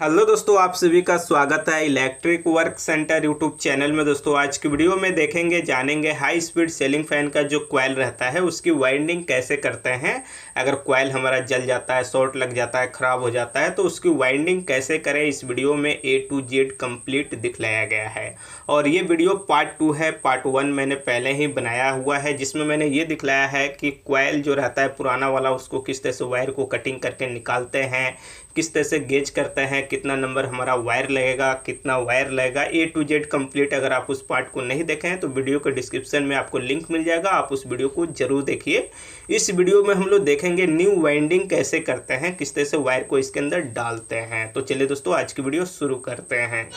Hello दोस्तों, आप सभी का स्वागत है electric work centre YouTube channel में। दोस्तों आज की वीडियो में देखेंगे जानेंगे हाई स्पीड सीलिंग फैन का जो कॉइल रहता है उसकी वाइंडिंग कैसे करते हैं। अगर कॉइल हमारा जल जाता है, शॉर्ट लग जाता है, ख़राब हो जाता है तो उसकी वाइंडिंग कैसे करें, इस वीडियो में A to Z कंप्लीट दिखलाया गया है। और ये वीडियो पार्ट 2 है। पार्ट 1 मैंने पहले ही बनाया हुआ है जिसमें मैंने ये दिखलाया है कि कॉइल जो रहता है पुराना वाला उसको किस तरह से वायर को कटिंग करके निकालते हैं, किस तरह से गेज करते हैं, कितना नंबर हमारा वायर लगेगा, कितना वायर लगेगा, A to Z कंप्लीट। अगर आप उस पार्ट को नहीं देखे हैं तो वीडियो के डिस्क्रिप्शन में आपको लिंक मिल जाएगा, आप उस वीडियो को जरूर देखिए। इस वीडियो में हम लोग देखेंगे न्यू वाइंडिंग कैसे करते हैं, किस तरह से वायर को इसके अंदर डालते हैं। तो चलिए दोस्तों आज की वीडियो शुरू करते हैं।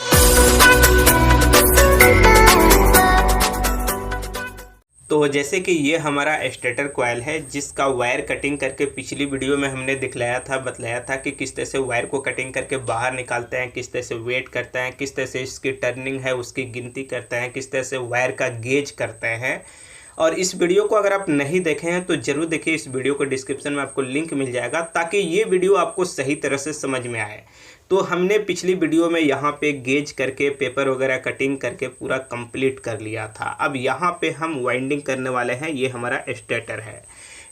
तो जैसे कि ये हमारा स्टेटर कॉइल है जिसका वायर कटिंग करके पिछली वीडियो में हमने दिखलाया था, बतलाया था कि किस तरह से वायर को कटिंग करके बाहर निकालते हैं, किस तरह से वेट करते हैं, किस तरह से इसकी टर्निंग है उसकी गिनती करते हैं, किस तरह से वायर का गेज करते हैं। और इस वीडियो को अगर आप नहीं देखे हैं तो ज़रूर देखिए, इस वीडियो को डिस्क्रिप्शन में आपको लिंक मिल जाएगा ताकि ये वीडियो आपको सही तरह से समझ में आए। तो हमने पिछली वीडियो में यहाँ पे गेज करके पेपर वगैरह कटिंग करके पूरा कंप्लीट कर लिया था। अब यहाँ पे हम वाइंडिंग करने वाले हैं। ये हमारा स्टेटर है।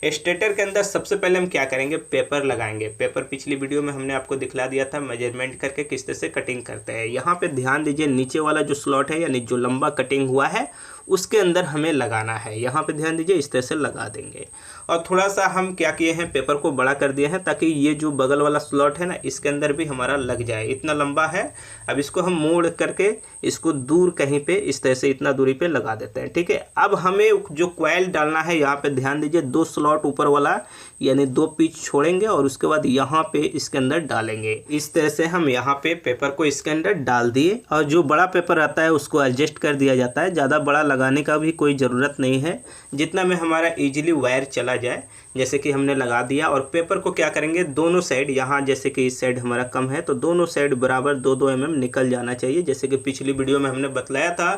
स्टेटर के अंदर सबसे पहले हम क्या करेंगे, पेपर लगाएंगे। पेपर पिछली वीडियो में हमने आपको दिखला दिया था मेजरमेंट करके किस तरह से कटिंग करते हैं। यहाँ पे ध्यान दीजिए, नीचे वाला जो स्लॉट है यानी जो लंबा कटिंग हुआ है उसके अंदर हमें लगाना है। यहाँ पे ध्यान दीजिए, इस तरह से लगा देंगे। और थोड़ा सा हम क्या किए हैं, पेपर को बड़ा कर दिए हैं ताकि ये जो बगल वाला स्लॉट है ना इसके अंदर भी हमारा लग जाए। इतना लंबा है। अब इसको हम मोड़ करके इसको दूर कहीं पे इस तरह से इतना दूरी पे लगा देते हैं। ठीक है। अब हमें जो कॉइल डालना है यहाँ पे ध्यान दीजिए, 2 स्लॉट ऊपर वाला यानी 2 पीस छोड़ेंगे और उसके बाद यहाँ पे इसके अंदर डालेंगे। इस तरह से हम यहाँ पे पेपर को इसके अंदर डाल दिए और जो बड़ा पेपर आता है उसको एडजस्ट कर दिया जाता है। ज़्यादा बड़ा लगाने का भी कोई ज़रूरत नहीं है, जितना में हमारा इजीली वायर चला जाए। जैसे कि हमने लगा दिया और पेपर को क्या करेंगे, दोनों साइड, यहाँ जैसे कि इस साइड हमारा कम है तो दोनों साइड बराबर 2-2 mm निकल जाना चाहिए। जैसे कि पिछली वीडियो में हमने बतलाया था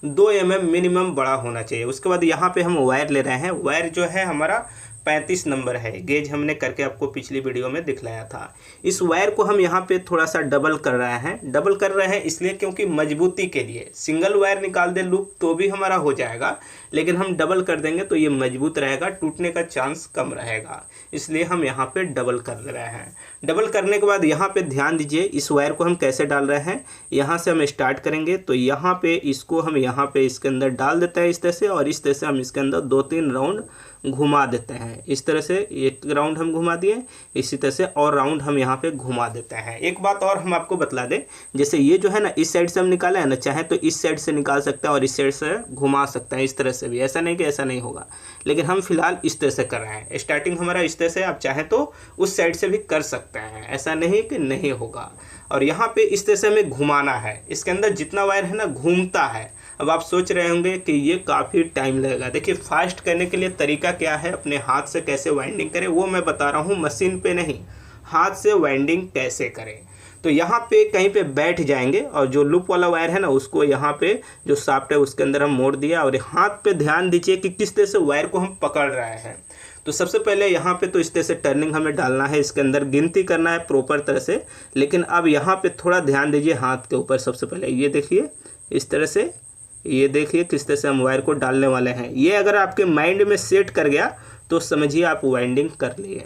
2 mm मिनिमम बड़ा होना चाहिए। उसके बाद यहाँ पे हम वायर ले रहे हैं। वायर जो है हमारा 35 नंबर है। गेज हमने करके आपको पिछली वीडियो में दिखलाया था। इस वायर को हम यहाँ पे थोड़ा सा डबल कर रहे हैं। डबल कर रहे हैं इसलिए क्योंकि मजबूती के लिए। सिंगल वायर निकाल दे लूप तो भी हमारा हो जाएगा, लेकिन हम डबल कर देंगे तो ये मजबूत रहेगा, टूटने का चांस कम रहेगा, इसलिए हम यहाँ पे डबल कर रहे हैं। डबल करने के बाद यहाँ पे ध्यान दीजिए, इस वायर को हम कैसे डाल रहे हैं। यहाँ से हम स्टार्ट करेंगे तो यहाँ पे इसको हम यहाँ पे इसके अंदर डाल देते हैं इस तरह से, और इस तरह से हम इसके अंदर 2-3 राउंड घुमा देते हैं। इस तरह से एक राउंड हम घुमा दिए, इसी तरह से और राउंड हम यहाँ पे घुमा देते हैं। एक बात और हम आपको बतला दें, जैसे ये जो है ना इस साइड से हम निकाले हैं ना, चाहे तो इस साइड से निकाल सकते हैं और इस साइड से घुमा सकते हैं, इस तरह से भी। ऐसा नहीं कि ऐसा नहीं होगा, लेकिन हम फिलहाल इस तरह से कर रहे हैं। स्टार्टिंग हमारा इस तरह से, आप चाहें तो उस साइड से भी कर सकते हैं, ऐसा नहीं कि नहीं होगा। और यहाँ पे इस तरह से हमें घुमाना है। इसके अंदर जितना वायर है ना घूमता है। अब आप सोच रहे होंगे कि ये काफ़ी टाइम लगेगा। देखिए, फास्ट करने के लिए तरीका क्या है, अपने हाथ से कैसे वाइंडिंग करें वो मैं बता रहा हूँ, मशीन पे नहीं, हाथ से वाइंडिंग कैसे करें। तो यहाँ पे कहीं पे बैठ जाएंगे और जो लूप वाला वायर है ना उसको यहाँ पे जो शाफ्ट है उसके अंदर हम मोड़ दिया, और हाथ पे ध्यान दीजिए कि किस तरह से वायर को हम पकड़ रहे हैं। तो सबसे पहले यहाँ पे तो इस तरह से टर्निंग हमें डालना है, इसके अंदर गिनती करना है प्रॉपर तरह से। लेकिन अब यहाँ पे थोड़ा ध्यान दीजिए हाथ के ऊपर। सबसे पहले ये देखिए इस तरह से, ये देखिए किस तरह से हम वायर को डालने वाले हैं। ये अगर आपके माइंड में सेट कर गया तो समझिए आप वाइंडिंग कर लिए।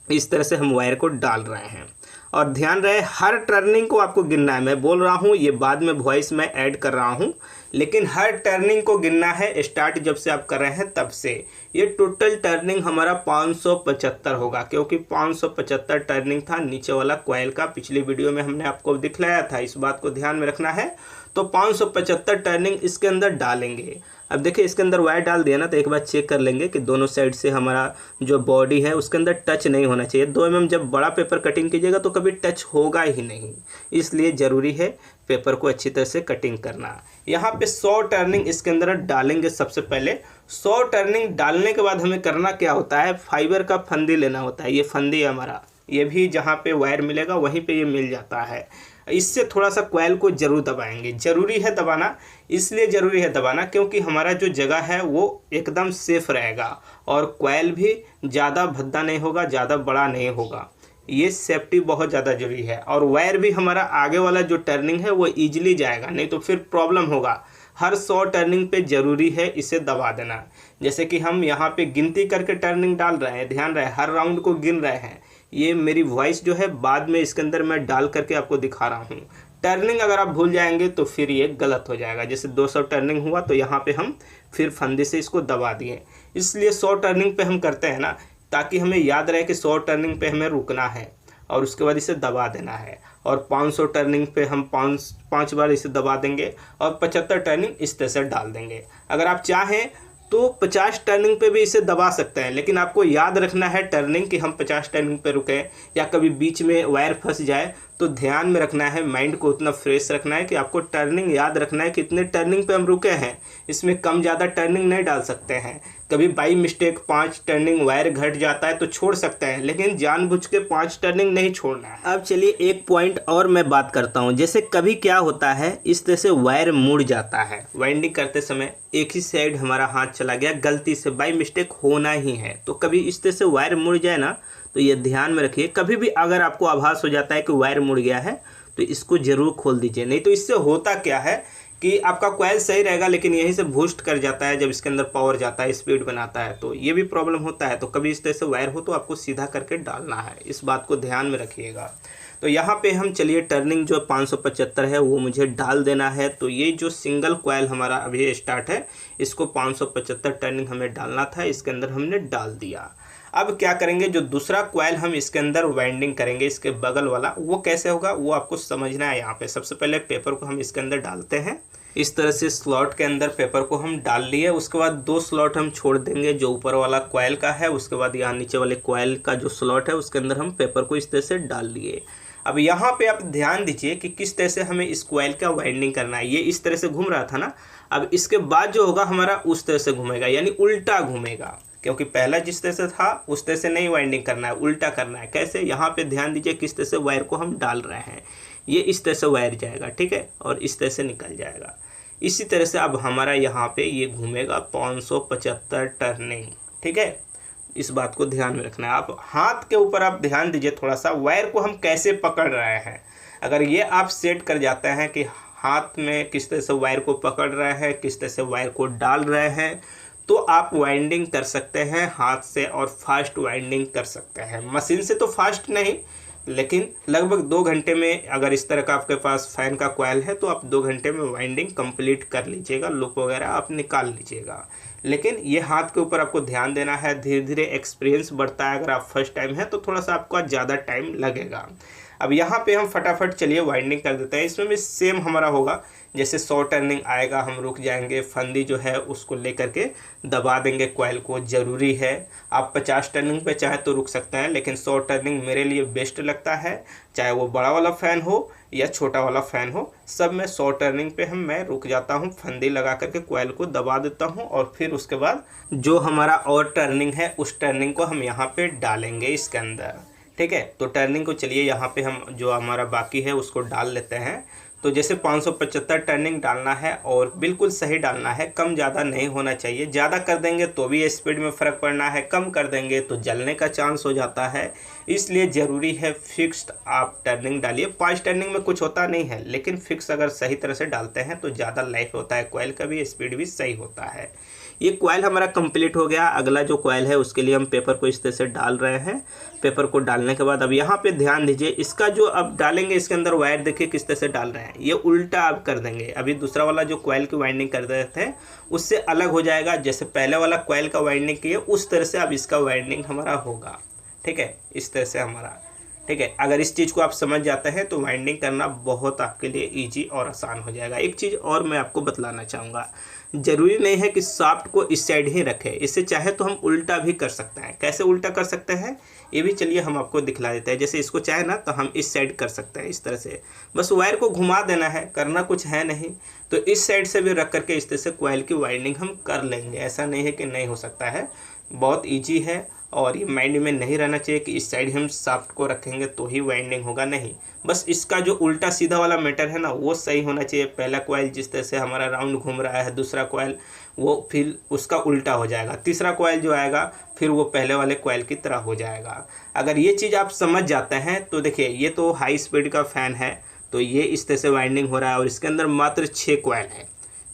इस तरह से हम वायर को डाल रहे हैं और ध्यान रहे हर टर्निंग को आपको गिनना है। मैं बोल रहा हूँ, ये बाद में वॉइस में ऐड कर रहा हूँ, लेकिन हर टर्निंग को गिनना है। स्टार्ट जब से आप कर रहे हैं तब से। ये टोटल टर्निंग हमारा 575 होगा, क्योंकि 575 टर्निंग था नीचे वाला कॉइल का। पिछली वीडियो में हमने आपको दिखलाया था, इस बात को ध्यान में रखना है। तो 575 टर्निंग इसके अंदर डालेंगे। अब देखिए इसके अंदर वायर डाल दिया ना, तो एक बार चेक कर लेंगे कि दोनों साइड से हमारा जो बॉडी है उसके अंदर टच नहीं होना चाहिए। 2 mm जब बड़ा पेपर कटिंग कीजिएगा तो कभी टच होगा ही नहीं, इसलिए ज़रूरी है पेपर को अच्छी तरह से कटिंग करना। यहाँ पे 100 टर्निंग इसके अंदर डालेंगे। सबसे पहले 100 टर्निंग डालने के बाद हमें करना क्या होता है, फाइबर का फंदी लेना होता है। ये फंदी हमारा, ये भी जहाँ पे वायर मिलेगा वहीं पे ये मिल जाता है। इससे थोड़ा सा कॉइल को जरूर दबाएंगे। ज़रूरी है दबाना, इसलिए ज़रूरी है दबाना क्योंकि हमारा जो जगह है वो एकदम सेफ रहेगा और कॉइल भी ज़्यादा भद्दा नहीं होगा, ज़्यादा बड़ा नहीं होगा। ये सेफ्टी बहुत ज़्यादा जरूरी है। और वायर भी हमारा आगे वाला जो टर्निंग है वो ईजिली जाएगा, नहीं तो फिर प्रॉब्लम होगा। हर 100 टर्निंग पे ज़रूरी है इसे दबा देना। जैसे कि हम यहाँ पे गिनती करके टर्निंग डाल रहे हैं, ध्यान रहे हर राउंड को गिन रहे हैं। ये मेरी वॉइस जो है बाद में इसके अंदर मैं डाल करके आपको दिखा रहा हूँ। टर्निंग अगर आप भूल जाएंगे तो फिर ये गलत हो जाएगा। जैसे 200 टर्निंग हुआ तो यहाँ पे हम फिर फंदे से इसको दबा दिए। इसलिए 100 टर्निंग पे हम करते हैं ना, ताकि हमें याद रहे कि 100 टर्निंग पे हमें रुकना है और उसके बाद इसे दबा देना है। और 500 टर्निंग पे हम 5 बार इसे दबा देंगे और 75 टर्निंग इस तरह से डाल देंगे। अगर आप चाहें तो 50 टर्निंग पे भी इसे दबा सकते हैं, लेकिन आपको याद रखना है टर्निंग कि हम 50 टर्निंग पे रुके, या कभी बीच में वायर फंस जाए तो ध्यान में रखना है, माइंड को उतना फ्रेश रखना है कि आपको टर्निंग याद रखना है कितने टर्निंग पे हम रुके हैं। इसमें कम ज़्यादा टर्निंग नहीं डाल सकते हैं। कभी बाई मिस्टेक 5 टर्निंग वायर घट जाता है तो छोड़ सकते हैं, लेकिन जानबूझ के 5 टर्निंग नहीं छोड़ना है। अब चलिए एक पॉइंट और मैं बात करता हूँ। जैसे कभी क्या होता है, इस तरह से वायर मुड़ जाता है। वाइंडिंग करते समय एक ही साइड हमारा हाथ चला गया, गलती से बाई मिस्टेक होना ही है। तो कभी इस तरह से वायर मुड़ जाए ना, तो ये ध्यान में रखिए। कभी भी अगर आपको आभास हो जाता है कि वायर मुड़ गया है तो इसको ज़रूर खोल दीजिए। नहीं तो इससे होता क्या है कि आपका कॉइल सही रहेगा, लेकिन यहीं से बूस्ट कर जाता है। जब इसके अंदर पावर जाता है, स्पीड बनाता है, तो ये भी प्रॉब्लम होता है। तो कभी इस तरह से वायर हो तो आपको सीधा करके डालना है, इस बात को ध्यान में रखिएगा। तो यहाँ पे हम चलिए टर्निंग जो 575 है वो मुझे डाल देना है। तो ये जो सिंगल कॉइल हमारा अभी स्टार्ट है, इसको 575 टर्निंग हमें डालना था, इसके अंदर हमने डाल दिया। अब क्या करेंगे, जो दूसरा कॉइल हम इसके अंदर वाइंडिंग करेंगे, इसके बगल वाला, वो कैसे होगा वो आपको समझना है। यहाँ पे सबसे पहले पेपर को हम इसके अंदर डालते हैं। इस तरह से स्लॉट के अंदर पेपर को हम डाल लिए। उसके बाद 2 स्लॉट हम छोड़ देंगे जो ऊपर वाला कॉइल का है। उसके बाद यहाँ नीचे वाले कॉइल का जो स्लॉट है उसके अंदर हम पेपर को इस तरह से डाल लिए। अब यहाँ पे आप ध्यान दीजिए कि किस तरह से हमें इस कॉइल का वाइंडिंग करना है। ये इस तरह से घूम रहा था ना, अब इसके बाद जो होगा हमारा उस तरह से घूमेगा, यानी उल्टा घूमेगा। क्योंकि पहला जिस तरह से था उस तरह से नहीं वाइंडिंग करना है, उल्टा करना है। कैसे, यहाँ पे ध्यान दीजिए किस तरह से वायर को हम डाल रहे हैं। ये इस तरह से वायर जाएगा, ठीक है, और इस तरह से निकल जाएगा। इसी तरह से अब हमारा यहाँ पे ये घूमेगा 575 टर्निंग, ठीक है। इस बात को ध्यान में रखना है। आप हाथ के ऊपर आप ध्यान दीजिए थोड़ा सा, वायर को हम कैसे पकड़ रहे हैं। अगर ये आप सेट कर जाते हैं कि हाथ में किस तरह से वायर को पकड़ रहे हैं, किस तरह से वायर को डाल रहे हैं, तो आप वाइंडिंग कर सकते हैं हाथ से और फास्ट वाइंडिंग कर सकते हैं। मशीन से तो फास्ट नहीं, लेकिन लगभग 2 घंटे में अगर इस तरह का आपके पास फैन का कॉइल है तो आप 2 घंटे में वाइंडिंग कंप्लीट कर लीजिएगा। लूप वगैरह आप निकाल लीजिएगा। लेकिन ये हाथ के ऊपर आपको ध्यान देना है। धीरे धीरे एक्सपीरियंस बढ़ता है। अगर आप फर्स्ट टाइम है तो थोड़ा सा आपका ज़्यादा टाइम लगेगा। अब यहाँ पे हम फटाफट चलिए वाइंडिंग कर देते हैं। इसमें भी सेम हमारा होगा, जैसे 100 टर्निंग आएगा हम रुक जाएंगे, फंदी जो है उसको लेकर के दबा देंगे कॉइल को। ज़रूरी है, आप 50 टर्निंग पे चाहे तो रुक सकते हैं, लेकिन 100 टर्निंग मेरे लिए बेस्ट लगता है। चाहे वो बड़ा वाला फ़ैन हो या छोटा वाला फ़ैन हो, सब में 100 टर्निंग पे मैं रुक जाता हूँ, फंदी लगा करके कॉइल को दबा देता हूँ। और फिर उसके बाद जो हमारा और टर्निंग है उस टर्निंग को हम यहाँ पर डालेंगे इसके अंदर, ठीक है। तो टर्निंग को चलिए यहाँ पे हम जो हमारा बाकी है उसको डाल लेते हैं। तो जैसे 575 टर्निंग डालना है और बिल्कुल सही डालना है, कम ज़्यादा नहीं होना चाहिए। ज़्यादा कर देंगे तो भी स्पीड में फ़र्क पड़ना है, कम कर देंगे तो जलने का चांस हो जाता है। इसलिए ज़रूरी है फिक्स्ड आप टर्निंग डालिए। 5 टर्निंग में कुछ होता नहीं है, लेकिन फिक्स अगर सही तरह से डालते हैं तो ज़्यादा लाइफ होता है, कॉइल का भी स्पीड भी सही होता है। ये कॉइल हमारा कंप्लीट हो गया। अगला जो कॉइल है उसके लिए हम पेपर को इस तरह से डाल रहे हैं। पेपर को डालने के बाद अब यहाँ पे ध्यान दीजिए, इसका जो अब डालेंगे इसके अंदर वायर देखिए किस तरह से डाल रहे हैं। ये उल्टा अब कर देंगे। अभी दूसरा वाला जो कॉइल की वाइंडिंग कर रहे थे उससे अलग हो जाएगा। जैसे पहले वाला कॉइल का वाइंडिंग किए उस तरह से अब इसका वाइंडिंग हमारा होगा, ठीक है, इस तरह से हमारा, ठीक है। अगर इस चीज़ को आप समझ जाते हैं तो वाइंडिंग करना बहुत आपके लिए इजी और आसान हो जाएगा। एक चीज़ और मैं आपको बतलाना चाहूँगा, ज़रूरी नहीं है कि शाफ्ट को इस साइड ही रखें। इससे चाहे तो हम उल्टा भी कर सकते हैं। कैसे उल्टा कर सकते हैं ये भी चलिए हम आपको दिखला देते हैं। जैसे इसको चाहे ना तो हम इस साइड कर सकते हैं, इस तरह से बस वायर को घुमा देना है, करना कुछ है नहीं। तो इस साइड से भी रख करके इस तरह से कॉइल की वाइंडिंग हम कर लेंगे। ऐसा नहीं है कि नहीं हो सकता है, बहुत ईजी है और ये माइंड में नहीं रहना चाहिए कि इस साइड हम शाफ्ट को रखेंगे तो ही वाइंडिंग होगा, नहीं, बस इसका जो उल्टा सीधा वाला मैटर है ना वो सही होना चाहिए। पहला कॉइल जिस तरह से हमारा राउंड घूम रहा है, दूसरा कॉइल वो फिर उसका उल्टा हो जाएगा, तीसरा कॉइल जो आएगा फिर वो पहले वाले कॉइल की तरह हो जाएगा। अगर ये चीज़ आप समझ जाते हैं तो देखिए ये तो हाई स्पीड का फ़ैन है, तो ये इस तरह से वाइंडिंग हो रहा है और इसके अंदर मात्र 6 कॉइल है,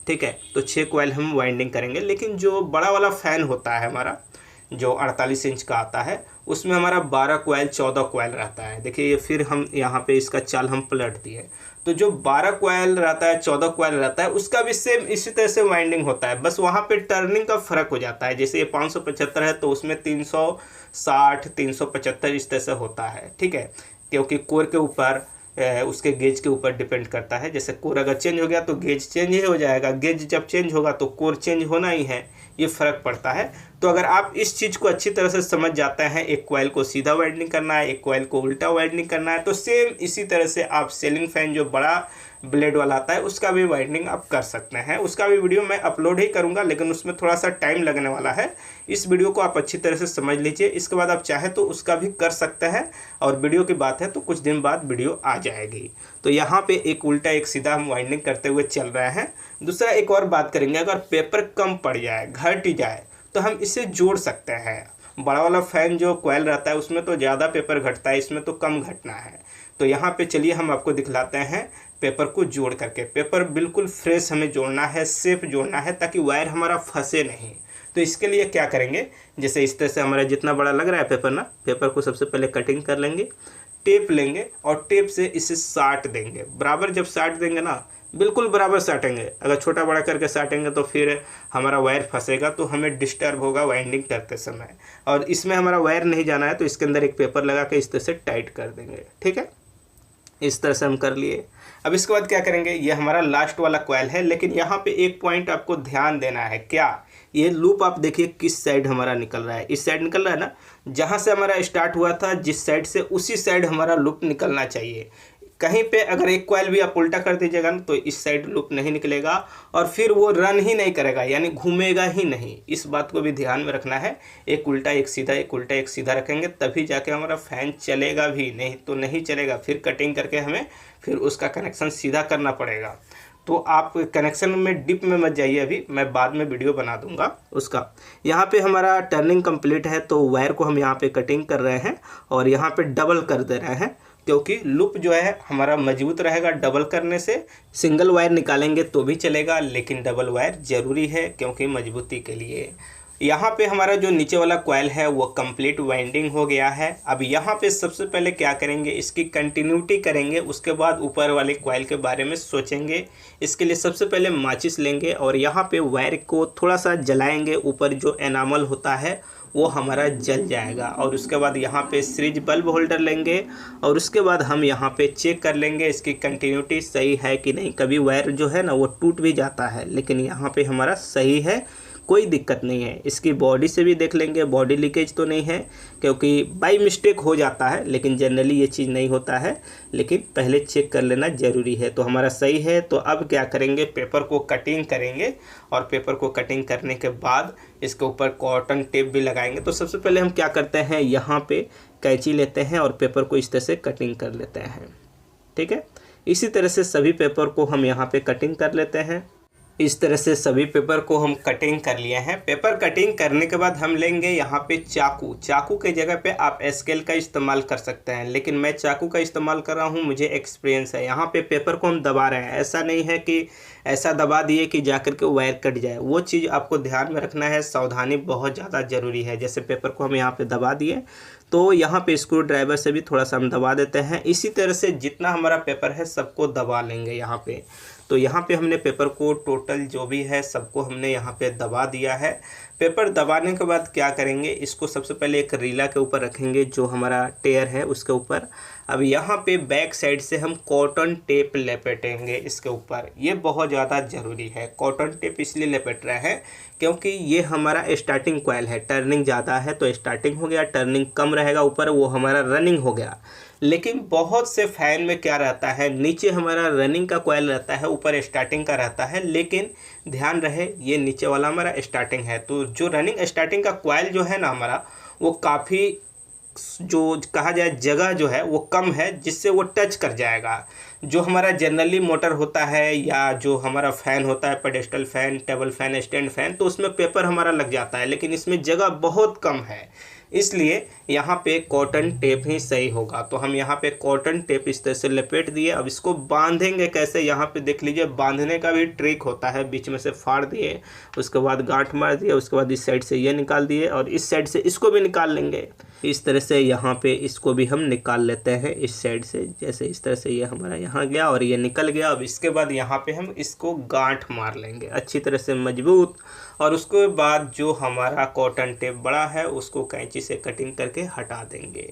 ठीक है। तो 6 कॉइल हम वाइंडिंग करेंगे। लेकिन जो बड़ा वाला फ़ैन होता है हमारा जो 48 इंच का आता है उसमें हमारा 12 कॉइल 14 कॉइल रहता है। देखिए ये फिर हम यहाँ पे इसका चाल हम पलट दिए, तो जो 12 कॉइल रहता है 14 कॉइल रहता है उसका भी सेम इसी तरह से वाइंडिंग होता है, बस वहाँ पे टर्निंग का फ़र्क हो जाता है। जैसे ये 575 है तो उसमें 360 375 इस तरह से होता है, ठीक है, क्योंकि कोर के ऊपर उसके गेज के ऊपर डिपेंड करता है। जैसे कोर अगर चेंज हो गया तो गेज चेंज ही हो जाएगा, गेज जब चेंज होगा तो कोर चेंज होना ही है, ये फ़र्क पड़ता है। तो अगर आप इस चीज़ को अच्छी तरह से समझ जाते हैं, एक कॉइल को सीधा वाइंडिंग करना है, एक कॉइल को उल्टा वाइंडिंग करना है, तो सेम इसी तरह से आप सीलिंग फैन जो बड़ा ब्लेड वाला आता है उसका भी वाइंडिंग आप कर सकते हैं। उसका भी वीडियो मैं अपलोड ही करूंगा, लेकिन उसमें थोड़ा सा टाइम लगने वाला है। इस वीडियो को आप अच्छी तरह से समझ लीजिए, इसके बाद आप चाहे तो उसका भी कर सकते हैं, और वीडियो की बात है तो कुछ दिन बाद वीडियो आ जाएगी। तो यहाँ पे एक उल्टा एक सीधा हम वाइंडिंग करते हुए चल रहे हैं। दूसरा एक और बात करेंगे, अगर पेपर कम पड़ जाए, घट ही जाए, तो हम इसे जोड़ सकते हैं। बड़ा वाला फ़ैन जो कॉइल रहता है उसमें तो ज़्यादा पेपर घटता है, इसमें तो कम घटना है। तो यहाँ पे चलिए हम आपको दिखलाते हैं पेपर को जोड़ करके। पेपर बिल्कुल फ्रेश हमें जोड़ना है, सेफ जोड़ना है, ताकि वायर हमारा फंसे नहीं। तो इसके लिए क्या करेंगे, जैसे इस तरह से हमारा जितना बड़ा लग रहा है पेपर ना, पेपर को सबसे पहले कटिंग कर लेंगे, टेप लेंगे और टेप से इसे साट देंगे। बराबर जब साट देंगे ना, बिल्कुल बराबर साटेंगे। अगर छोटा बड़ा करके साटेंगे तो फिर हमारा वायर फंसेगा, तो हमें डिस्टर्ब होगा वाइंडिंग करते समय। और इसमें हमारा वायर नहीं जाना है तो इसके अंदर एक पेपर लगा के इस तरह से टाइट कर देंगे, ठीक है। इस तरह से हम कर लिए। अब इसके बाद क्या करेंगे, ये हमारा लास्ट वाला कॉइल है, लेकिन यहाँ पे एक पॉइंट आपको ध्यान देना है। क्या, ये लूप आप देखिए किस साइड हमारा निकल रहा है, इस साइड निकल रहा है ना, जहाँ से हमारा स्टार्ट हुआ था जिस साइड से, उसी साइड हमारा लूप निकलना चाहिए। कहीं पे अगर एक कॉइल भी आप उल्टा कर दीजिएगा ना तो इस साइड लूप नहीं निकलेगा और फिर वो रन ही नहीं करेगा, यानी घूमेगा ही नहीं। इस बात को भी ध्यान में रखना है। एक उल्टा एक सीधा, एक उल्टा एक सीधा रखेंगे तभी जाके हमारा फ़ैन चलेगा भी, नहीं तो नहीं चलेगा। फिर कटिंग करके हमें फिर उसका कनेक्शन सीधा करना पड़ेगा। तो आप कनेक्शन में डिप में मत जाइए, अभी मैं बाद में वीडियो बना दूंगा उसका। यहाँ पे हमारा टर्निंग कंप्लीट है, तो वायर को हम यहाँ पे कटिंग कर रहे हैं और यहाँ पे डबल कर दे रहे हैं, क्योंकि लूप जो है हमारा मजबूत रहेगा। डबल करने से सिंगल वायर निकालेंगे तो भी चलेगा, लेकिन डबल वायर ज़रूरी है क्योंकि मजबूती के लिए। यहाँ पे हमारा जो नीचे वाला कॉइल है वो कंप्लीट वाइंडिंग हो गया है। अब यहाँ पे सबसे पहले क्या करेंगे, इसकी कंटिन्यूटी करेंगे, उसके बाद ऊपर वाले कॉइल के बारे में सोचेंगे। इसके लिए सबसे पहले माचिस लेंगे और यहाँ पे वायर को थोड़ा सा जलाएंगे, ऊपर जो एनामल होता है वो हमारा जल जाएगा। और उसके बाद यहाँ पे सीरीज बल्ब होल्डर लेंगे और उसके बाद हम यहाँ पे चेक कर लेंगे इसकी कंटिन्यूटी सही है कि नहीं। कभी वायर जो है ना वो टूट भी जाता है, लेकिन यहाँ पे हमारा सही है, कोई दिक्कत नहीं है। इसकी बॉडी से भी देख लेंगे, बॉडी लीकेज तो नहीं है, क्योंकि बाई मिस्टेक हो जाता है, लेकिन जनरली ये चीज़ नहीं होता है, लेकिन पहले चेक कर लेना ज़रूरी है। तो हमारा सही है। तो अब क्या करेंगे, पेपर को कटिंग करेंगे और पेपर को कटिंग करने के बाद इसके ऊपर कॉटन टेप भी लगाएंगे। तो सबसे पहले हम क्या करते हैं, यहाँ पे कैंची लेते हैं और पेपर को इस तरह से कटिंग कर लेते हैं, ठीक है। इसी तरह से सभी पेपर को हम यहाँ पे कटिंग कर लेते हैं। इस तरह से सभी पेपर को हम कटिंग कर लिए हैं। पेपर कटिंग करने के बाद हम लेंगे यहाँ पे चाकू। चाकू के जगह पे आप स्केल का इस्तेमाल कर सकते हैं, लेकिन मैं चाकू का इस्तेमाल कर रहा हूँ, मुझे एक्सपीरियंस है। यहाँ पे पेपर को हम दबा रहे हैं, ऐसा नहीं है कि ऐसा दबा दिए कि जाकर के वायर कट जाए। वो चीज़ आपको ध्यान में रखना है, सावधानी बहुत ज़्यादा ज़रूरी है। जैसे पेपर को हम यहाँ पर दबा दिए तो यहाँ पे स्क्रू ड्राइवर से भी थोड़ा सा हम दबा देते हैं। इसी तरह से जितना हमारा पेपर है सबको दबा लेंगे यहाँ पे। तो यहाँ पे हमने पेपर को टोटल जो भी है सबको हमने यहाँ पे दबा दिया है। पेपर दबाने के बाद क्या करेंगे, इसको सबसे पहले एक रीला के ऊपर रखेंगे जो हमारा टेयर है उसके ऊपर। अब यहाँ पे बैक साइड से हम कॉटन टेप लपेटेंगे इसके ऊपर। ये बहुत ज़्यादा ज़रूरी है। कॉटन टेप इसलिए लपेट रहे हैं क्योंकि ये हमारा स्टार्टिंग कॉइल है, टर्निंग ज़्यादा है तो स्टार्टिंग हो गया, टर्निंग कम रहेगा ऊपर वो हमारा रनिंग हो गया। लेकिन बहुत से फ़ैन में क्या रहता है, नीचे हमारा रनिंग का कॉइल रहता है, ऊपर स्टार्टिंग का रहता है। लेकिन ध्यान रहे ये नीचे वाला हमारा स्टार्टिंग है, तो जो रनिंग स्टार्टिंग का कॉइल जो है ना हमारा, वो काफ़ी जो कहा जाए जगह जो है वो कम है, जिससे वो टच कर जाएगा। जो हमारा जनरली मोटर होता है या जो हमारा फ़ैन होता है, pedestal fan, table fan, stand fan, तो उसमें पेपर हमारा लग जाता है, लेकिन इसमें जगह बहुत कम है, इसलिए यहाँ पे कॉटन टेप ही सही होगा। तो हम यहाँ पे कॉटन टेप इस तरह से लपेट दिए। अब इसको बांधेंगे कैसे, यहाँ पे देख लीजिए, बांधने का भी ट्रिक होता है। बीच में से फाड़ दिए, उसके बाद गांठ मार दिए, उसके बाद इस साइड से ये निकाल दिए और इस साइड से इसको भी निकाल लेंगे। इस तरह से यहाँ पे इसको भी हम निकाल लेते हैं इस साइड से। जैसे इस तरह से ये हमारा यहाँ गया और ये निकल गया। अब इसके बाद यहाँ पे हम इसको गांठ मार लेंगे अच्छी तरह से मजबूत, और उसके बाद जो हमारा कॉटन टेप बड़ा है उसको कैंची से कटिंग करके हटा देंगे।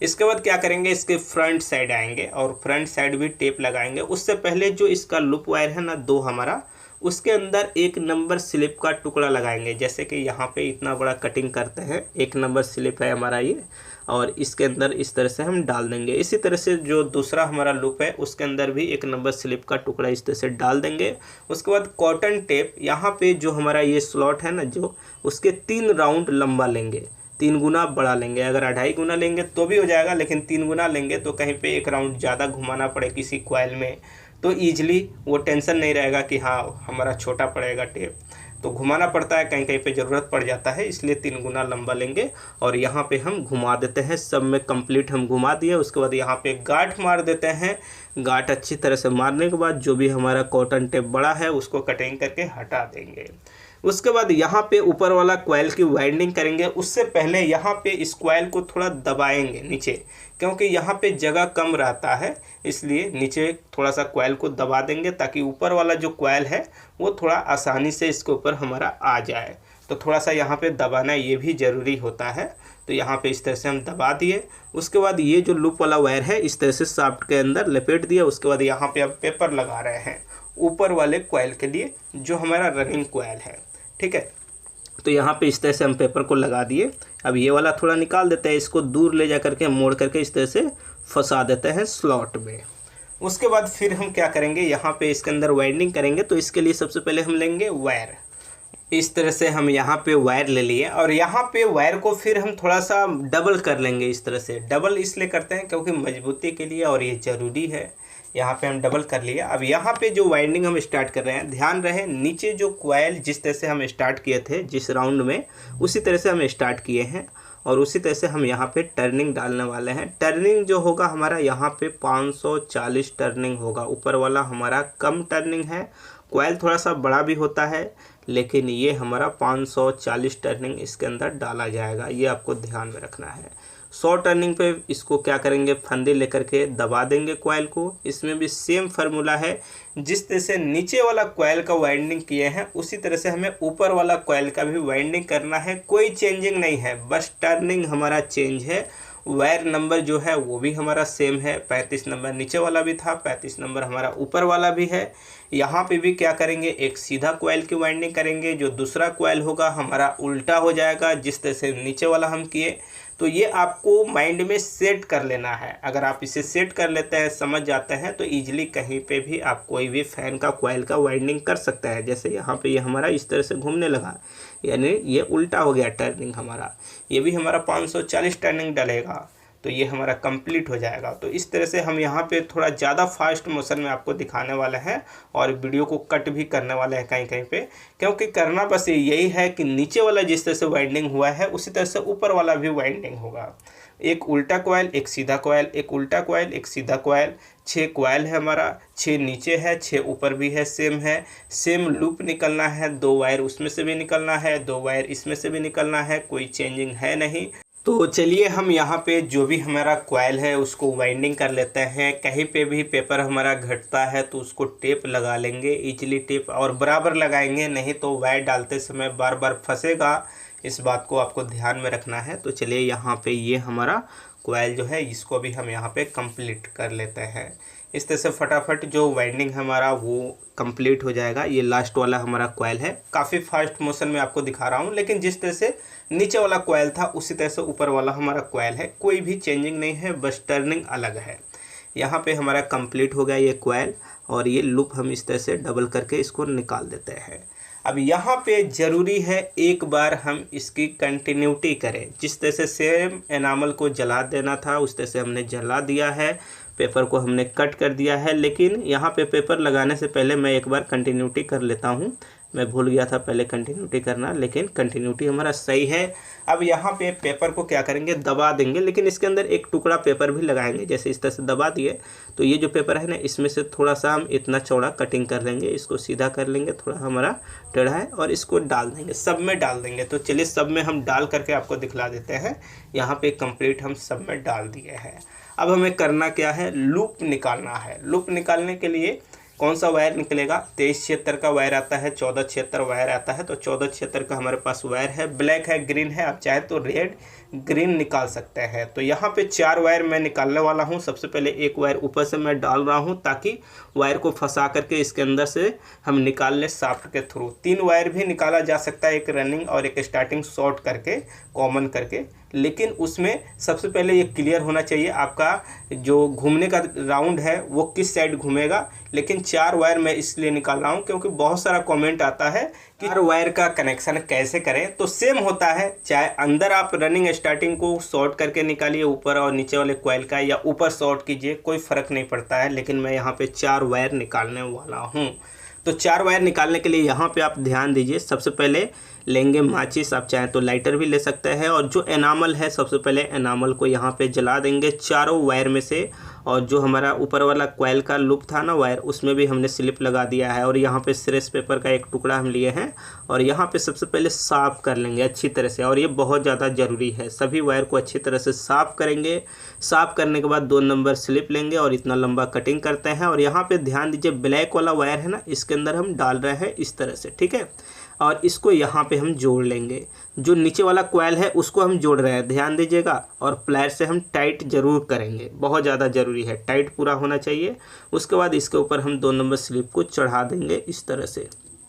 इसके बाद क्या करेंगे, इसके फ्रंट साइड आएंगे और फ्रंट साइड भी टेप लगाएंगे। उससे पहले जो इसका लूप वायर है ना 2 हमारा, उसके अंदर 1 नंबर स्लिप का टुकड़ा लगाएंगे। जैसे कि यहाँ पे इतना बड़ा कटिंग करते हैं, 1 नंबर स्लिप है हमारा ये, और इसके अंदर इस तरह से हम डाल देंगे। इसी तरह से जो दूसरा हमारा लूप है उसके अंदर भी 1 नंबर स्लिप का टुकड़ा इस तरह से डाल देंगे। उसके बाद कॉटन टेप यहाँ पे जो हमारा ये स्लॉट है ना, जो उसके 3 राउंड लंबा लेंगे, 3 गुना बड़ा लेंगे। अगर 2.5 गुना लेंगे तो भी हो जाएगा, लेकिन 3 गुना लेंगे तो कहीं पे 1 राउंड ज़्यादा घुमाना पड़े किसी कॉइल में, तो ईजिली वो टेंशन नहीं रहेगा कि हाँ हमारा छोटा पड़ेगा टेप। तो घुमाना पड़ता है, कहीं कहीं पे ज़रूरत पड़ जाता है, इसलिए 3 गुना लंबा लेंगे और यहाँ पे हम घुमा देते हैं। सब में कंप्लीट हम घुमा दिए। उसके बाद यहाँ पे गांठ मार देते हैं। गांठ अच्छी तरह से मारने के बाद जो भी हमारा कॉटन टेप बड़ा है उसको कटिंग करके हटा देंगे। उसके बाद यहाँ पे ऊपर वाला कॉइल की वाइंडिंग करेंगे। उससे पहले यहाँ पे इस कॉइल को थोड़ा दबाएंगे नीचे, क्योंकि यहाँ पे जगह कम रहता है, इसलिए नीचे थोड़ा सा कॉइल को दबा देंगे ताकि ऊपर वाला जो कॉइल है वो थोड़ा आसानी से इसके ऊपर हमारा आ जाए। तो थोड़ा सा यहाँ पे दबाना ये भी ज़रूरी होता है। तो यहाँ पे इस तरह से हम दबा दिए। उसके बाद ये जो लूप वाला वायर है इस तरह से शाफ्ट के अंदर लपेट दिया। उसके बाद यहाँ पे अब पेपर लगा रहे हैं ऊपर वाले कॉइल के लिए, जो हमारा रनिंग कॉइल है, ठीक है। तो यहाँ पे इस तरह से हम पेपर को लगा दिए। अब ये वाला थोड़ा निकाल देते हैं, इसको दूर ले जा करके मोड़ करके इस तरह से फंसा देते हैं स्लॉट में। उसके बाद फिर हम क्या करेंगे, यहाँ पे इसके अंदर वाइंडिंग करेंगे। तो इसके लिए सबसे पहले हम लेंगे वायर। इस तरह से हम यहाँ पे वायर ले लिए और यहाँ पे वायर को फिर हम थोड़ा सा डबल कर लेंगे। इस तरह से डबल इसलिए करते हैं क्योंकि मजबूती के लिए और ये ज़रूरी है। यहाँ पे हम डबल कर लिए। अब यहाँ पे जो वाइंडिंग हम स्टार्ट कर रहे हैं, ध्यान रहे नीचे जो कॉइल जिस तरह से हम स्टार्ट किए थे जिस राउंड में, उसी तरह से हम स्टार्ट किए हैं और उसी तरह से हम यहाँ पे टर्निंग डालने वाले हैं। टर्निंग जो होगा हमारा यहाँ पे 540 टर्निंग होगा। ऊपर वाला हमारा कम टर्निंग है, कॉइल थोड़ा सा बड़ा भी होता है, लेकिन ये हमारा 540 टर्निंग इसके अंदर डाला जाएगा। ये आपको ध्यान में रखना है। 100 टर्निंग पे इसको क्या करेंगे, फंदे लेकर के दबा देंगे कॉइल को। इसमें भी सेम फार्मूला है, जिस तरह से नीचे वाला कॉइल का वाइंडिंग किए हैं उसी तरह से हमें ऊपर वाला कॉइल का भी वाइंडिंग करना है। कोई चेंजिंग नहीं है, बस टर्निंग हमारा चेंज है। वायर नंबर जो है वो भी हमारा सेम है, 35 नंबर नीचे वाला भी था, 35 नंबर हमारा ऊपर वाला भी है। यहाँ पे भी क्या करेंगे, एक सीधा कॉइल की वाइंडिंग करेंगे। जो दूसरा कॉइल होगा हमारा उल्टा हो जाएगा, जिस तरह से नीचे वाला हम किए। तो ये आपको माइंड में सेट कर लेना है। अगर आप इसे सेट कर लेते हैं, समझ जाते हैं, तो ईजिली कहीं पे भी आप कोई भी फ़ैन का कॉइल का वाइंडिंग कर सकते हैं। जैसे यहाँ पे ये हमारा इस तरह से घूमने लगा, यानी ये उल्टा हो गया टर्निंग हमारा। ये भी हमारा 540 टर्निंग डलेगा, तो ये हमारा कंप्लीट हो जाएगा। तो इस तरह से हम यहाँ पे थोड़ा ज़्यादा फास्ट मोशन में आपको दिखाने वाले हैं और वीडियो को कट भी करने वाले हैं कहीं कहीं पे, क्योंकि करना बस यही है कि नीचे वाला जिस तरह से वाइंडिंग हुआ है उसी तरह से ऊपर वाला भी वाइंडिंग होगा। एक उल्टा कॉइल, एक सीधा कॉइल, एक उल्टा कॉइल, एक सीधा कॉइल। 6 कॉइल है हमारा, 6 नीचे है, 6 ऊपर भी है, सेम लूप निकलना है। 2 वायर उसमें से भी निकलना है, 2 वायर इसमें से भी निकलना है, कोई चेंजिंग है नहीं। तो चलिए हम यहाँ पे जो भी हमारा कॉइल है उसको वाइंडिंग कर लेते हैं। कहीं पे भी पेपर हमारा घटता है तो उसको टेप लगा लेंगे, इजीली टेप, और बराबर लगाएंगे, नहीं तो वायर डालते समय बार बार फंसेगा। इस बात को आपको ध्यान में रखना है। तो चलिए यहाँ पे ये हमारा कॉइल जो है इसको भी हम यहाँ पे कंप्लीट कर लेते हैं। इस तरह से फटाफट जो वाइंडिंग हमारा वो कंप्लीट हो जाएगा। ये लास्ट वाला हमारा कॉइल है। काफ़ी फास्ट मोशन में आपको दिखा रहा हूँ, लेकिन जिस तरह से नीचे वाला कॉइल था उसी तरह से ऊपर वाला हमारा कॉइल है। कोई भी चेंजिंग नहीं है, बस टर्निंग अलग है। यहाँ पे हमारा कंप्लीट हो गया ये कॉइल, और ये लूप हम इस तरह से डबल करके इसको निकाल देते हैं। अब यहाँ पे ज़रूरी है एक बार हम इसकी कंटिन्यूटी करें। जिस तरह से सेम एनामल को जला देना था उस तरह से हमने जला दिया है, पेपर को हमने कट कर दिया है। लेकिन यहाँ पे पेपर लगाने से पहले मैं एक बार कंटिन्यूटी कर लेता हूँ। मैं भूल गया था पहले कंटिन्यूटी करना, लेकिन कंटिन्यूटी हमारा सही है। अब यहाँ पे पेपर को क्या करेंगे, दबा देंगे, लेकिन इसके अंदर एक टुकड़ा पेपर भी लगाएंगे। जैसे इस तरह से दबा दिए तो ये जो पेपर है ना, इसमें से थोड़ा सा हम इतना चौड़ा कटिंग कर लेंगे, इसको सीधा कर लेंगे, थोड़ा हमारा टेढ़ा है, और इसको डाल देंगे, सब में डाल देंगे। तो चलिए सब में हम डाल करके आपको दिखला देते हैं। यहाँ पे कंप्लीट हम सब में डाल दिए हैं। अब हमें करना क्या है, लूप निकालना है। लूप निकालने के लिए कौन सा वायर निकलेगा, 2376 का वायर आता है, 1476 वायर आता है। तो 1476 का हमारे पास वायर है, ब्लैक है, ग्रीन है, आप चाहे तो रेड ग्रीन निकाल सकते हैं। तो यहाँ पे 4 वायर मैं निकालने वाला हूँ। सबसे पहले एक वायर ऊपर से मैं डाल रहा हूँ ताकि वायर को फंसा करके इसके अंदर से हम निकाल लें शाफ्ट के थ्रू। 3 वायर भी निकाला जा सकता है, एक रनिंग और एक स्टार्टिंग शॉर्ट करके, कॉमन करके। लेकिन उसमें सबसे पहले ये क्लियर होना चाहिए आपका जो घूमने का राउंड है वो किस साइड घूमेगा। लेकिन 4 वायर मैं इसलिए निकाल रहा हूँ क्योंकि बहुत सारा कमेंट आता है कि हर वायर का कनेक्शन कैसे करें। तो सेम होता है, चाहे अंदर आप रनिंग स्टार्टिंग को शॉर्ट करके निकालिए ऊपर और नीचे वाले कॉइल का, या ऊपर शॉर्ट कीजिए, कोई फ़र्क नहीं पड़ता है। लेकिन मैं यहाँ पे 4 वायर निकालने वाला हूँ। तो 4 वायर निकालने के लिए यहाँ पे आप ध्यान दीजिए। सबसे पहले लेंगे माचिस, आप चाहें तो लाइटर भी ले सकते हैं, और जो एनामल है सबसे पहले एनामल को यहाँ पे जला देंगे चारों वायर में से। और जो हमारा ऊपर वाला कॉइल का लूप था ना वायर, उसमें भी हमने स्लिप लगा दिया है। और यहाँ पे श्रेस पेपर का एक टुकड़ा हम लिए हैं, और यहाँ पे सबसे पहले साफ़ कर लेंगे अच्छी तरह से। और ये बहुत ज़्यादा ज़रूरी है, सभी वायर को अच्छी तरह से साफ़ करेंगे। साफ़ करने के बाद 2 नंबर स्लिप लेंगे और इतना लंबा कटिंग करते हैं। और यहाँ पे ध्यान दीजिए, ब्लैक वाला वायर है ना, इसके अंदर हम डाल रहे हैं इस तरह से, ठीक है। और इसको यहाँ पे हम जोड़ लेंगे। जो नीचे वाला कॉइल है उसको हम जोड़ रहे हैं, ध्यान दीजिएगा। और प्लायर से हम टाइट ज़रूर करेंगे, बहुत ज़्यादा ज़रूरी है, टाइट पूरा होना चाहिए। उसके बाद इसके ऊपर हम 2 नंबर स्लिप को चढ़ा देंगे इस तरह से,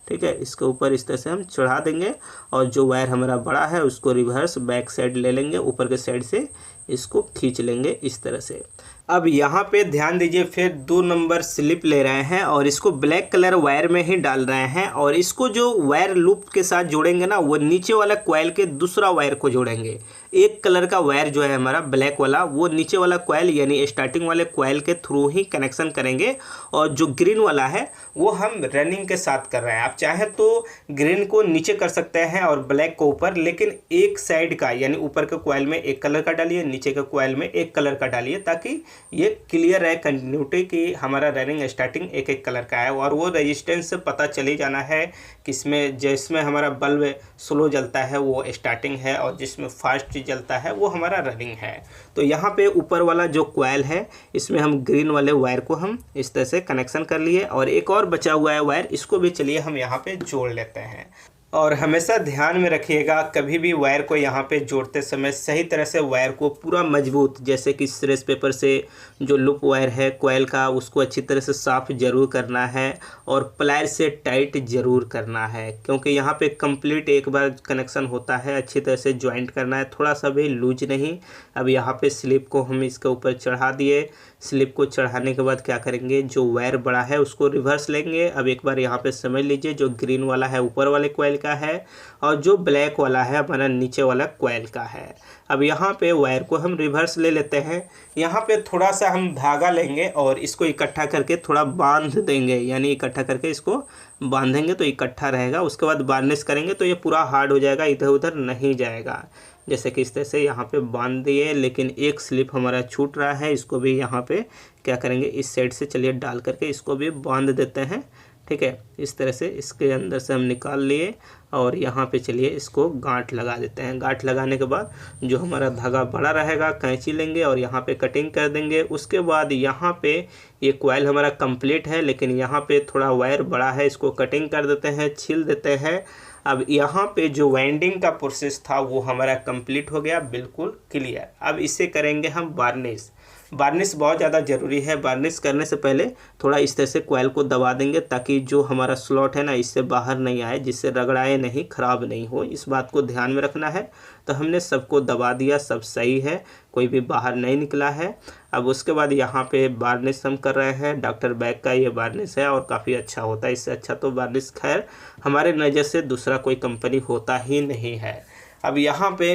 ठीक है। इसके ऊपर इस तरह से हम चढ़ा देंगे। और जो वायर हमारा बड़ा है उसको रिवर्स बैक साइड ले लेंगे, ऊपर के साइड से इसको खींच लेंगे इस तरह से। अब यहाँ पे ध्यान दीजिए, फिर 2 नंबर स्लिप ले रहे हैं और इसको ब्लैक कलर वायर में ही डाल रहे हैं। और इसको जो वायर लूप के साथ जोड़ेंगे ना, वो नीचे वाला कॉइल के दूसरा वायर को जोड़ेंगे। एक कलर का वायर जो है हमारा ब्लैक वाला, वो नीचे वाला कॉइल यानी स्टार्टिंग वाले कॉइल के थ्रू ही कनेक्शन करेंगे। और जो ग्रीन वाला है वो हम रनिंग के साथ कर रहे हैं। आप चाहे तो ग्रीन को नीचे कर सकते हैं और ब्लैक को ऊपर, लेकिन एक साइड का यानी ऊपर के कॉइल में एक कलर का डालिए, नीचे के कॉइल में एक कलर का डालिए, ताकि ये क्लियर है कंटिन्यूटी कि हमारा रनिंग स्टार्टिंग एक एक कलर का है। और वो रेजिस्टेंस से पता चले जाना है किसमें, जिसमें हमारा बल्ब स्लो जलता है वो स्टार्टिंग है, और जिसमें फास्ट जलता है वो हमारा रनिंग है। तो यहाँ पे ऊपर वाला जो कॉइल है इसमें हम ग्रीन वाले वायर को हम इस तरह से कनेक्शन कर लिए। और एक और बचा हुआ है वायर, इसको भी चलिए हम यहाँ पे जोड़ लेते हैं। और हमेशा ध्यान में रखिएगा, कभी भी वायर को यहाँ पे जोड़ते समय सही तरह से वायर को पूरा मजबूत, जैसे कि श्रेस पेपर से जो लूप वायर है कॉइल का, उसको अच्छी तरह से साफ़ ज़रूर करना है। और प्लायर से टाइट ज़रूर करना है, क्योंकि यहाँ पे कंप्लीट एक बार कनेक्शन होता है, अच्छी तरह से जॉइंट करना है, थोड़ा सा भी लूज नहीं। अब यहाँ पे स्लिप को हम इसके ऊपर चढ़ा दिए। स्लिप को चढ़ाने के बाद क्या करेंगे, जो वायर बड़ा है उसको रिवर्स लेंगे। अब एक बार यहाँ पे समझ लीजिए, जो ग्रीन वाला है ऊपर वाले कॉइल का है, और जो ब्लैक वाला है हमारा नीचे वाला कॉइल का है। अब यहाँ पे वायर को हम रिवर्स ले लेते हैं। यहाँ पे थोड़ा सा हम धागा लेंगे और इसको इकट्ठा करके थोड़ा बांध देंगे, यानी इकट्ठा करके इसको बांधेंगे तो इकट्ठा रहेगा। उसके बाद बार्निश करेंगे तो ये पूरा हार्ड हो जाएगा, इधर उधर नहीं जाएगा। जैसे कि इस तरह से यहाँ पे बांध दिए, लेकिन एक स्लिप हमारा छूट रहा है, इसको भी यहाँ पे क्या करेंगे, इस साइड से चलिए डाल करके इसको भी बांध देते हैं, ठीक है। इस तरह से इसके अंदर से हम निकाल लिए और यहाँ पे चलिए इसको गांठ लगा देते हैं। गांठ लगाने के बाद जो हमारा धागा बड़ा रहेगा, कैंची लेंगे और यहाँ पे कटिंग कर देंगे। उसके बाद यहाँ पे ये कॉइल हमारा कंप्लीट है, लेकिन यहाँ पे थोड़ा वायर बड़ा है, इसको कटिंग कर देते हैं, छील देते हैं। अब यहाँ पे जो वाइंडिंग का प्रोसेस था वो हमारा कंप्लीट हो गया, बिल्कुल क्लियर। अब इसे करेंगे हम वार्निश। वार्निश बहुत ज़्यादा ज़रूरी है। वार्निश करने से पहले थोड़ा इस तरह से कॉइल को दबा देंगे ताकि जो हमारा स्लॉट है ना इससे बाहर नहीं आए, जिससे रगड़ाए नहीं, ख़राब नहीं हो। इस बात को ध्यान में रखना है। तो हमने सबको दबा दिया, सब सही है, कोई भी बाहर नहीं निकला है। अब उसके बाद यहाँ पे वार्निश हम कर रहे हैं। डॉक्टर बैग का ये वार्निश है और काफ़ी अच्छा होता है। इससे अच्छा तो वार्निश खैर हमारे नज़र से दूसरा कोई कंपनी होता ही नहीं है। अब यहाँ पे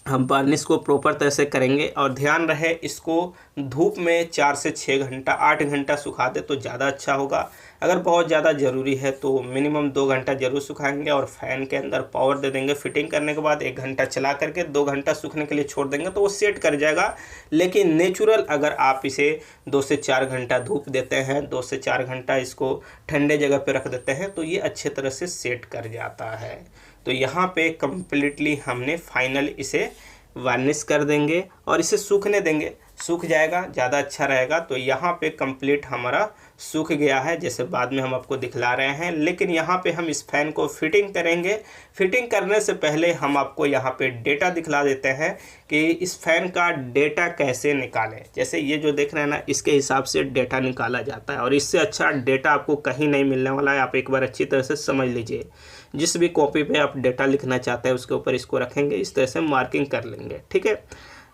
हम वार्निश को प्रॉपर तरह से करेंगे और ध्यान रहे इसको धूप में 4 से 6 घंटा 8 घंटा सुखा दे तो ज़्यादा अच्छा होगा। अगर बहुत ज़्यादा ज़रूरी है तो मिनिमम 2 घंटा ज़रूर सुखाएंगे और फ़ैन के अंदर पावर दे देंगे। फिटिंग करने के बाद 1 घंटा चला करके 2 घंटा सूखने के लिए छोड़ देंगे तो वो सेट कर जाएगा। लेकिन नेचुरल अगर आप इसे 2 से 4 घंटा धूप देते हैं, 2 से 4 घंटा इसको ठंडे जगह पे रख देते हैं तो ये अच्छे तरह से सेट कर जाता है। तो यहाँ पे कम्प्लीटली हमने फाइनल इसे वार्निश कर देंगे और इसे सूखने देंगे। सूख जाएगा ज़्यादा अच्छा रहेगा। तो यहाँ पे कंप्लीट हमारा सूख गया है, जैसे बाद में हम आपको दिखला रहे हैं। लेकिन यहाँ पे हम इस फैन को फिटिंग करेंगे। फिटिंग करने से पहले हम आपको यहाँ पे डेटा दिखला देते हैं कि इस फैन का डेटा कैसे निकालें। जैसे ये जो देख रहे हैं ना, इसके हिसाब से डेटा निकाला जाता है और इससे अच्छा डेटा आपको कहीं नहीं मिलने वाला है। आप एक बार अच्छी तरह से समझ लीजिए। जिस भी कॉपी पे आप डेटा लिखना चाहते हैं उसके ऊपर इसको रखेंगे, इस तरह से मार्किंग कर लेंगे, ठीक है।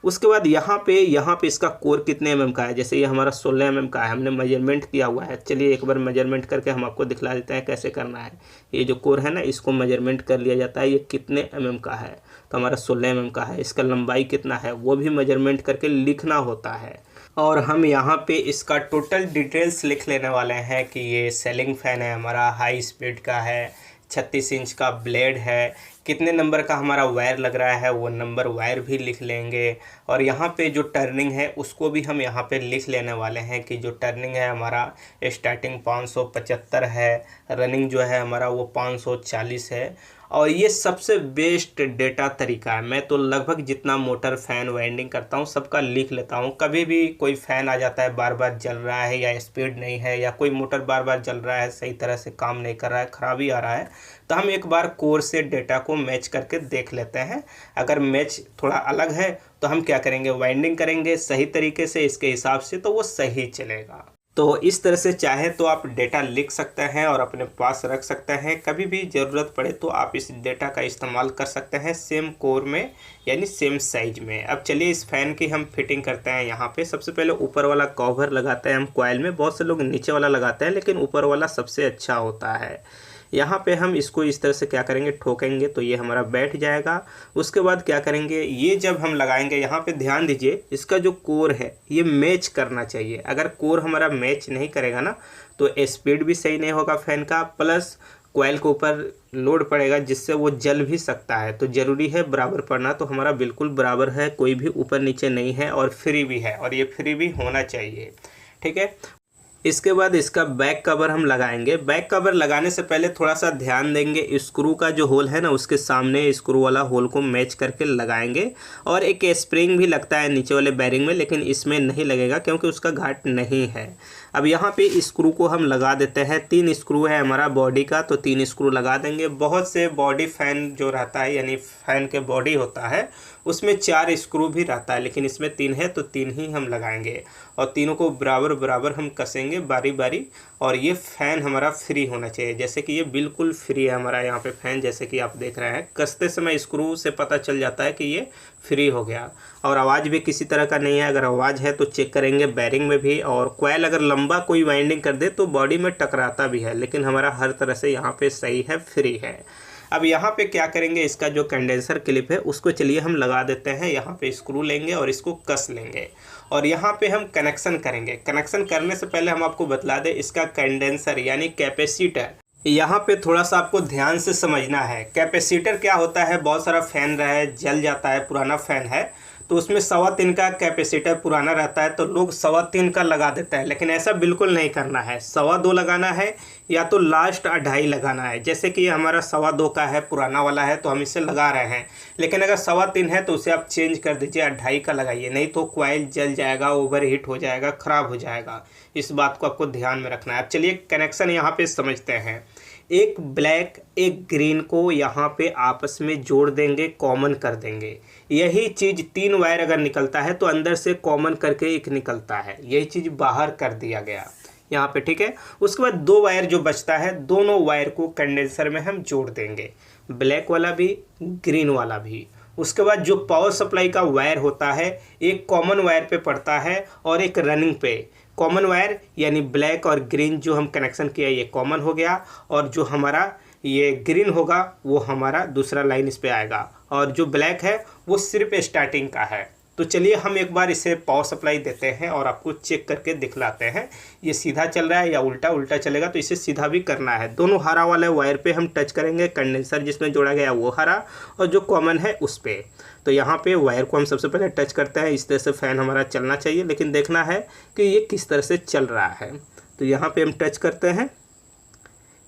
उसके बाद यहाँ पे इसका कोर कितने mm का है। जैसे ये हमारा 16 mm का है, हमने मेजरमेंट किया हुआ है। चलिए एक बार मेजरमेंट करके हम आपको दिखला देते हैं कैसे करना है। ये जो कोर है ना, इसको मेजरमेंट कर लिया जाता है, ये कितने mm का है। तो हमारा 16 mm का है। इसका लंबाई कितना है वो भी मेजरमेंट करके लिखना होता है। और हम यहाँ पे इसका टोटल डिटेल्स लिख लेने वाले हैं कि ये सेलिंग फ़ैन है हमारा, हाई स्पीड का है, 36 इंच का ब्लेड है, कितने नंबर का हमारा वायर लग रहा है वो नंबर वायर भी लिख लेंगे। और यहाँ पे जो टर्निंग है उसको भी हम यहाँ पे लिख लेने वाले हैं कि जो टर्निंग है हमारा स्टार्टिंग 575 है, रनिंग जो है हमारा वो 540 है। और ये सबसे बेस्ट डेटा तरीका है। मैं तो लगभग जितना मोटर फ़ैन वाइंडिंग करता हूँ सबका लिख लेता हूँ। कभी भी कोई फ़ैन आ जाता है बार बार जल रहा है या स्पीड नहीं है, या कोई मोटर बार बार जल रहा है, सही तरह से काम नहीं कर रहा है, ख़राबी आ रहा है, तो हम एक बार कोर से डेटा को मैच करके देख लेते हैं। अगर मैच थोड़ा अलग है तो हम क्या करेंगे, वाइंडिंग करेंगे सही तरीके से इसके हिसाब से, तो वो सही चलेगा। तो इस तरह से चाहे तो आप डेटा लिख सकते हैं और अपने पास रख सकते हैं। कभी भी ज़रूरत पड़े तो आप इस डेटा का इस्तेमाल कर सकते हैं सेम कोर में, यानी सेम साइज में। अब चलिए इस फ़ैन की हम फिटिंग करते हैं। यहाँ पे सबसे पहले ऊपर वाला कवर लगाते हैं हम कॉइल में। बहुत से लोग नीचे वाला लगाते हैं लेकिन ऊपर वाला सबसे अच्छा होता है। यहाँ पे हम इसको इस तरह से क्या करेंगे, ठोकेंगे तो ये हमारा बैठ जाएगा। उसके बाद क्या करेंगे, ये जब हम लगाएंगे यहाँ पे ध्यान दीजिए, इसका जो कोर है ये मैच करना चाहिए। अगर कोर हमारा मैच नहीं करेगा ना तो स्पीड भी सही नहीं होगा फ़ैन का, प्लस कॉइल के ऊपर लोड पड़ेगा जिससे वो जल भी सकता है। तो ज़रूरी है बराबर पड़ना। तो हमारा बिल्कुल बराबर है, कोई भी ऊपर नीचे नहीं है और फ्री भी है, और ये फ्री भी होना चाहिए, ठीक है। इसके बाद इसका बैक कवर हम लगाएंगे। बैक कवर लगाने से पहले थोड़ा सा ध्यान देंगे, स्क्रू का जो होल है ना उसके सामने स्क्रू वाला होल को मैच करके लगाएंगे। और एक स्प्रिंग भी लगता है नीचे वाले बैरिंग में, लेकिन इसमें नहीं लगेगा क्योंकि उसका घाट नहीं है। अब यहाँ पे स्क्रू को हम लगा देते हैं। 3 स्क्रू है हमारा बॉडी का, तो 3 स्क्रू लगा देंगे। बहुत से बॉडी फ़ैन जो रहता है, यानी फ़ैन के बॉडी होता है उसमें 4 स्क्रू भी रहता है, लेकिन इसमें 3 है तो 3 ही हम लगाएंगे। और तीनों को बराबर बराबर हम कसेंगे बारी बारी। और ये फ़ैन हमारा फ्री होना चाहिए, जैसे कि ये बिल्कुल फ्री है हमारा यहाँ पे फ़ैन, जैसे कि आप देख रहे हैं। कसते समय स्क्रू से पता चल जाता है कि ये फ्री हो गया। और आवाज़ भी किसी तरह का नहीं है। अगर आवाज़ है तो चेक करेंगे बैरिंग में भी। और कॉइल अगर लंबा कोई वाइंडिंग कर दे तो बॉडी में टकराता भी है, लेकिन हमारा हर तरह से यहाँ पे सही है, फ्री है। अब यहाँ पे क्या करेंगे, इसका जो कंडेंसर क्लिप है उसको चलिए हम लगा देते हैं। यहाँ पे स्क्रू लेंगे और इसको कस लेंगे और यहाँ पे हम कनेक्शन करेंगे। कनेक्शन करने से पहले हम आपको बतला दें, इसका कंडेंसर यानी कैपेसिटर, यहाँ पे थोड़ा सा आपको ध्यान से समझना है। कैपेसिटर क्या होता है, बहुत सारा फ़ैन रहा है जल जाता है, पुराना फ़ैन है तो उसमें 3.25 का कैपेसिटर पुराना रहता है तो लोग 3.25 का लगा देता है, लेकिन ऐसा बिल्कुल नहीं करना है। 2.25 लगाना है या तो लास्ट 2.5 लगाना है। जैसे कि ये हमारा 2.25 का है, पुराना वाला है तो हम इसे लगा रहे हैं, लेकिन अगर 3.25 है तो उसे आप चेंज कर दीजिए, 2.5 का लगाइए, नहीं तो कॉइल जल जाएगा, ओवर हीट हो जाएगा, ख़राब हो जाएगा। इस बात को आपको ध्यान में रखना है। अब चलिए कनेक्शन यहाँ पे समझते हैं। एक ब्लैक एक ग्रीन को यहाँ पे आपस में जोड़ देंगे, कॉमन कर देंगे। यही चीज़ 3 वायर अगर निकलता है तो अंदर से कॉमन करके एक निकलता है, यही चीज़ बाहर कर दिया गया यहाँ पे, ठीक है। उसके बाद 2 वायर जो बचता है, दोनों वायर को कंडेंसर में हम जोड़ देंगे, ब्लैक वाला भी ग्रीन वाला भी। उसके बाद जो पावर सप्लाई का वायर होता है, एक कॉमन वायर पे पड़ता है और एक रनिंग पे। कॉमन वायर यानी ब्लैक और ग्रीन जो हम कनेक्शन किया ये कॉमन हो गया, और जो हमारा ये ग्रीन होगा वो हमारा दूसरा लाइन इस पे आएगा, और जो ब्लैक है वो सिर्फ स्टार्टिंग का है। तो चलिए हम एक बार इसे पावर सप्लाई देते हैं और आपको चेक करके दिखलाते हैं ये सीधा चल रहा है या उल्टा उल्टा चलेगा। तो इसे सीधा भी करना है। दोनों हरा वाले वायर पे हम टच करेंगे, कंडेंसर जिसमें जोड़ा गया वो हरा और जो कॉमन है उस पर। तो यहाँ पे वायर को हम सबसे पहले टच करते हैं, इस तरह से फ़ैन हमारा चलना चाहिए, लेकिन देखना है कि ये किस तरह से चल रहा है। तो यहाँ पर हम टच करते हैं,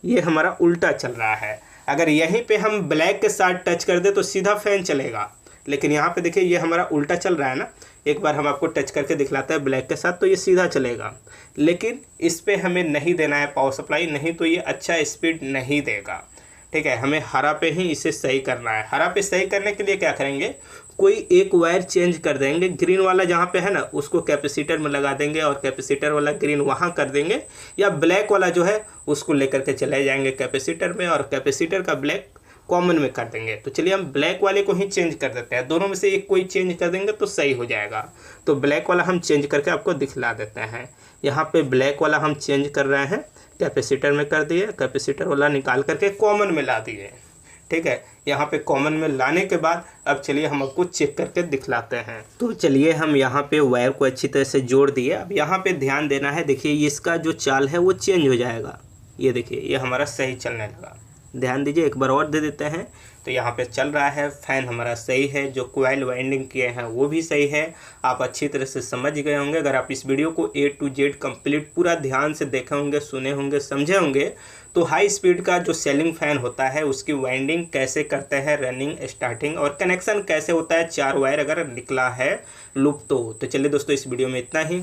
ये हमारा उल्टा चल रहा है। अगर यहीं पे हम ब्लैक के साथ टच कर दे तो सीधा फ़ैन चलेगा, लेकिन यहाँ पे देखिए ये हमारा उल्टा चल रहा है ना। एक बार हम आपको टच करके दिखलाते हैं ब्लैक के साथ, तो ये सीधा चलेगा, लेकिन इस पे हमें नहीं देना है पावर सप्लाई, नहीं तो ये अच्छा स्पीड नहीं देगा, ठीक है। हमें हरा पे ही इसे सही करना है। हरा पे सही करने के लिए क्या करेंगे, कोई एक वायर चेंज कर देंगे, ग्रीन वाला जहाँ पे है ना उसको कैपेसिटर में लगा देंगे और कैपेसिटर वाला ग्रीन वहाँ कर देंगे, या ब्लैक वाला जो है उसको लेकर के चले जाएंगे कैपेसिटर में और कैपेसिटर का ब्लैक कॉमन में कर देंगे। तो चलिए हम ब्लैक वाले को ही चेंज कर देते हैं, दोनों में से एक कोई चेंज कर देंगे तो सही हो जाएगा। तो ब्लैक वाला हम चेंज करके आपको दिखला देते हैं। यहाँ पे ब्लैक वाला हम चेंज कर रहे हैं, कैपेसिटर में कर दिए, कैपेसिटर वाला निकाल करके कॉमन में ला दिए, ठीक है। यहाँ पे कॉमन में लाने के बाद अब चलिए हम आपको चेक करके दिखलाते हैं। तो चलिए हम यहाँ पे वायर को अच्छी तरह से जोड़ दिए। अब यहाँ पे ध्यान देना है, देखिए इसका जो चाल है वो चेंज हो जाएगा। ये देखिए ये हमारा सही चलने लगा, ध्यान दीजिए। एक बार और दे देते हैं, तो यहाँ पे चल रहा है, फ़ैन हमारा सही है, जो कॉइल वाइंडिंग किए हैं वो भी सही है। आप अच्छी तरह से समझ गए होंगे। अगर आप इस वीडियो को A to Z कंप्लीट पूरा ध्यान से देखे होंगे, सुने होंगे, समझे होंगे, तो हाई स्पीड का जो सेलिंग फ़ैन होता है उसकी वाइंडिंग कैसे करते हैं, रनिंग, स्टार्टिंग और कनेक्शन कैसे होता है, 4 वायर अगर निकला है लूप तो चलिए दोस्तों इस वीडियो में इतना ही।